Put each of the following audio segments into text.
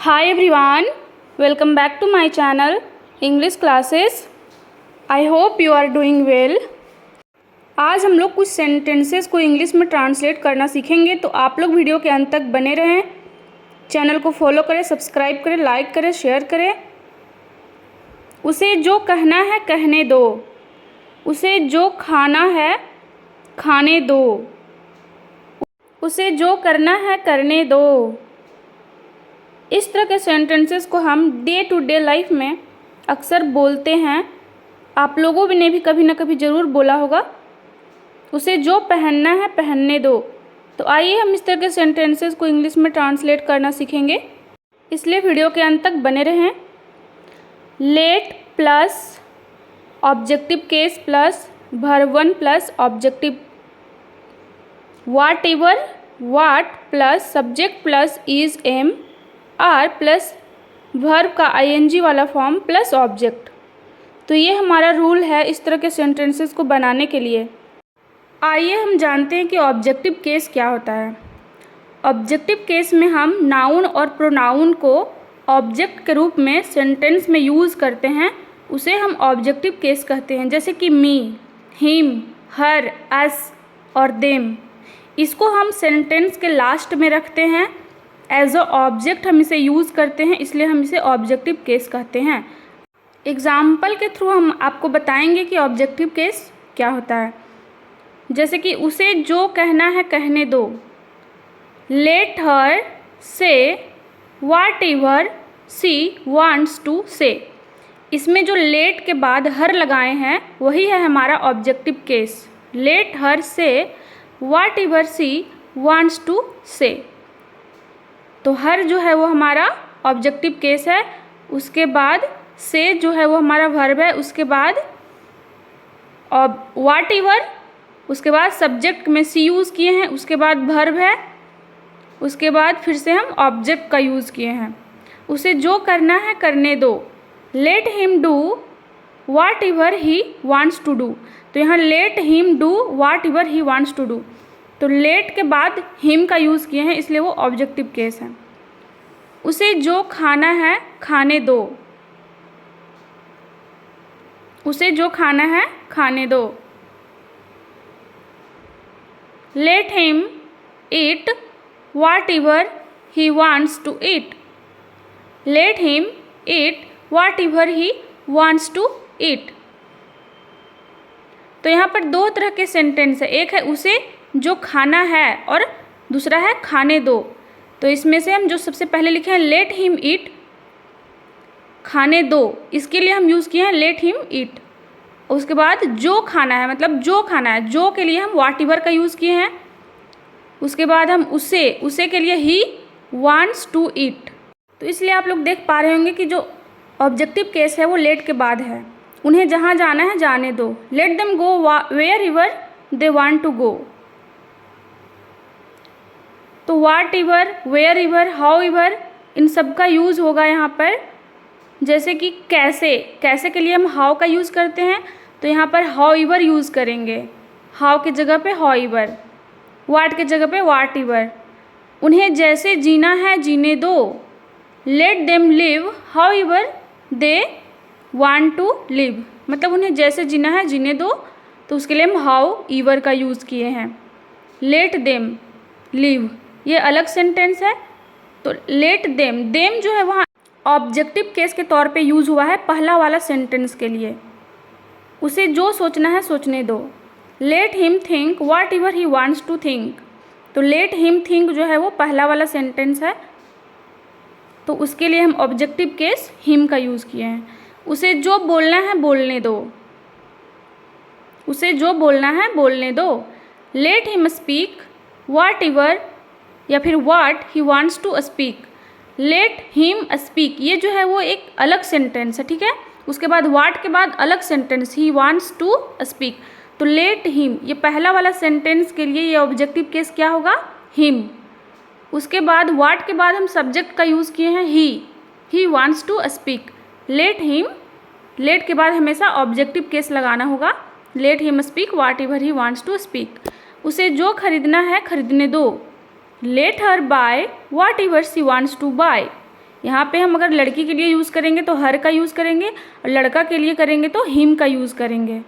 Hi everyone, welcome back to my channel English classes. I hope you are doing well. आज हम लोग कुछ sentences को English में ट्रांसलेट करना सीखेंगे, तो आप लोग वीडियो के अंत तक बने रहें। चैनल को फॉलो करें, सब्सक्राइब करें, लाइक करें, शेयर करें। उसे जो कहना है कहने दो, उसे जो खाना है खाने दो, उसे जो करना है करने दो। इस तरह के सेंटेंसेस को हम डे टू डे लाइफ में अक्सर बोलते हैं। आप लोगों ने भी कभी ना कभी ज़रूर बोला होगा। उसे जो पहनना है पहनने दो। तो आइए हम इस तरह के सेंटेंसेस को इंग्लिश में ट्रांसलेट करना सीखेंगे, इसलिए वीडियो के अंत तक बने रहें। Let plus objective case plus verb 1 plus objective what what plus subject plus is am are plus verb का आईएनजी वाला फॉर्म प्लस ऑब्जेक्ट। तो ये हमारा रूल है इस तरह के सेंटेंसेस को बनाने के लिए। आइए हम जानते हैं कि ऑब्जेक्टिव केस क्या होता है। ऑब्जेक्टिव केस में हम नाउन और प्रोनाउन को ऑब्जेक्ट के रूप में सेंटेंस में यूज़ करते हैं, उसे हम ऑब्जेक्टिव केस कहते हैं। जैसे कि मी, हिम, हर, अस और देम। इसको हम सेंटेंस के लास्ट में रखते हैं, एज अ ऑब्जेक्ट हम इसे यूज़ करते हैं, इसलिए हम इसे ऑब्जेक्टिव केस कहते हैं। एग्जाम्पल के थ्रू हम आपको बताएंगे कि ऑब्जेक्टिव केस क्या होता है। जैसे कि उसे जो कहना है कहने दो। लेट हर से वाट एवर सी वांट्स टू से। इसमें जो लेट के बाद हर लगाए हैं वही है हमारा ऑब्जेक्टिव केस। लेट हर से वाट एवर सी वांट्स टू से। तो हर जो है वो हमारा ऑब्जेक्टिव केस है। उसके बाद से जो है वो हमारा वर्ब है। उसके बाद वाट एवर, उसके बाद सब्जेक्ट में सी यूज़ किए हैं, उसके बाद वर्ब है, उसके बाद फिर से हम ऑब्जेक्ट का यूज़ किए हैं। उसे जो करना है करने दो। Let him do what he wants to do. तो यहाँ let him do what he wants to do. तो लेट के बाद हिम का यूज़ किए हैं, इसलिए वो ऑब्जेक्टिव केस है। उसे जो खाना है खाने दो। उसे जो खाना है खाने दो। Let him eat what he wants to eat. Let him eat what he wants to eat. तो यहाँ पर दो तरह के सेंटेंस है, एक है उसे जो खाना है और दूसरा है खाने दो। तो इसमें से हम जो सबसे पहले लिखे हैं लेट हिम ईट खाने दो, इसके लिए हम यूज़ किए हैं लेट हिम ईट। उसके बाद जो खाना है, मतलब जो खाना है, जो के लिए हम वाट एवर का यूज़ किए हैं। उसके बाद हम उसे के लिए ही वांट्स टू ईट। तो इसलिए आप लोग देख पा रहे होंगे कि जो ऑब्जेक्टिव केस है वो लेट के बाद है। उन्हें जहाँ जाना है जाने दो। Let them go wherever they want to go. तो whatever, wherever, however, इन सब का यूज़ होगा यहाँ पर। जैसे कि कैसे, कैसे के लिए हम हाउ का यूज़ करते हैं, तो यहाँ पर हाउ एवर यूज़ करेंगे। हाउ की जगह पे हाउ एवर, वाट की जगह पे वाट एवर। उन्हें जैसे जीना है जीने दो। Let them live how they want to live. मतलब उन्हें जैसे जीना है जीने दो, तो उसके लिए हम हाउ एवर का यूज़ किए हैं। लेट देम लिव, ये अलग सेंटेंस है। तो लेट देम, देम जो है वहाँ ऑब्जेक्टिव केस के तौर पे यूज़ हुआ है पहला वाला सेंटेंस के लिए। उसे जो सोचना है सोचने दो। Let him think what he wants to think. तो लेट हिम थिंक जो है वो पहला वाला सेंटेंस है, तो उसके लिए हम ऑब्जेक्टिव केस हिम का यूज़ किए हैं। उसे जो बोलना है बोलने दो। उसे जो बोलना है बोलने दो। Let him speak whatever या फिर what he wants to speak. Let him speak, ये जो है वो एक अलग सेंटेंस है, ठीक है। उसके बाद वाट के बाद अलग sentence he wants to speak. तो लेट हिम, ये पहला वाला सेंटेंस के लिए ये ऑब्जेक्टिव केस क्या होगा, हिम। उसके बाद वाट के बाद हम सब्जेक्ट का यूज़ किए हैं he wants to speak. Let him, let के बाद हमेशा ऑब्जेक्टिव केस लगाना होगा। Let him speak what he wants to speak. उसे जो खरीदना है खरीदने दो। Let her buy what she wants to buy. यहाँ पे हम अगर लड़की के लिए यूज़ करेंगे तो हर का यूज़ करेंगे, और लड़का के लिए करेंगे तो हिम का यूज़ करेंगे।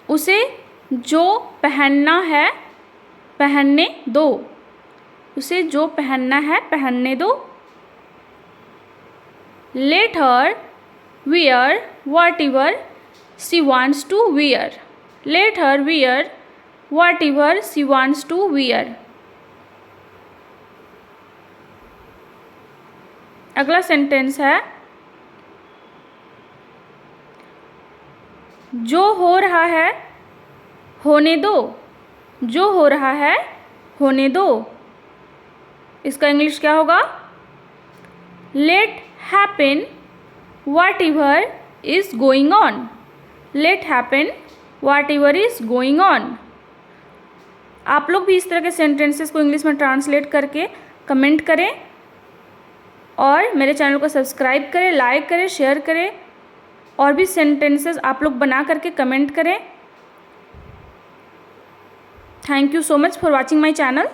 उसे जो पहनना है पहनने दो, उसे जो पहनना है पहनने दो। Let her wear whatever she wants to wear. Let her wear whatever she wants to wear. अगला सेंटेंस है जो हो रहा है होने दो, जो हो रहा है होने दो। इसका इंग्लिश क्या होगा? Let happen whatever is going on. Let happen whatever is going on. आप लोग भी इस तरह के सेंटेंसेस को इंग्लिश में ट्रांसलेट करके कमेंट करें और मेरे चैनल को सब्सक्राइब करें, लाइक करें, शेयर करें और भी सेंटेंसेस आप लोग बना करके कमेंट करें। Thank you so much for watching my channel.